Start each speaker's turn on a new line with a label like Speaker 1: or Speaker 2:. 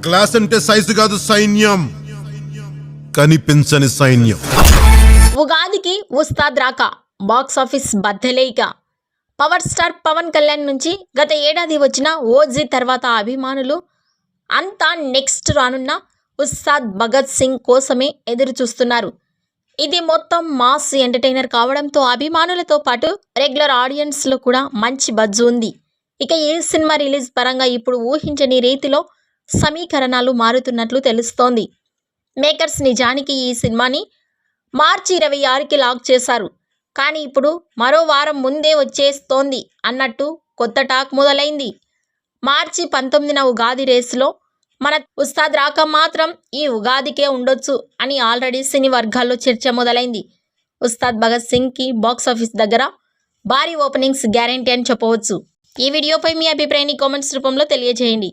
Speaker 1: Class అంటే size కాదు సైన్యం, కనిపించని సైన్యం.
Speaker 2: ఉగాదికి ఉస్తాద్ రాక బాక్స్ ఆఫీస్ బద్దలేక. పవర్ స్టార్ పవన్ కళ్యాణ్ నుంచి గత ఏడాది వచ్చిన ఓజీ తర్వాత అభిమానులు అంతా నెక్స్ట్ రానున్న ఉస్తాద్ భగత్ సింగ్ కోసమే ఎదురు చూస్తున్నారు. ఇది మొత్తం మాస్ ఎంటర్టైనర్ కావడంతో అభిమానులతో పాటు రెగ్యులర్ ఆడియన్స్లో కూడా మంచి బజ్జు ఉంది. ఇక ఈ సినిమా రిలీజ్ పరంగా ఇప్పుడు ఊహించని రీతిలో సమీకరణాలు మారుతున్నట్లు తెలుస్తోంది. మేకర్స్ నిజానికి ఈ సినిమాని మార్చి 26కి లాక్ చేశారు. కానీ ఇప్పుడు మరో వారం ముందే వచ్చేస్తోంది అన్నట్టు కొత్త టాక్ మొదలైంది. మార్చి 19న ఉగాది రేసులో మన ఉస్తాద్ రాక మాత్రం ఈ ఉగాదికే ఉండొచ్చు అని ఆల్రెడీ సినీ వర్గాల్లో చర్చ మొదలైంది. ఉస్తాద్ భగత్ సింగ్కి బాక్స్ ఆఫీస్ దగ్గర భారీ ఓపెనింగ్స్ గ్యారెంటీ అని చెప్పవచ్చు. ఈ వీడియోపై మీ అభిప్రాయాన్ని కామెంట్స్ రూపంలో తెలియజేయండి.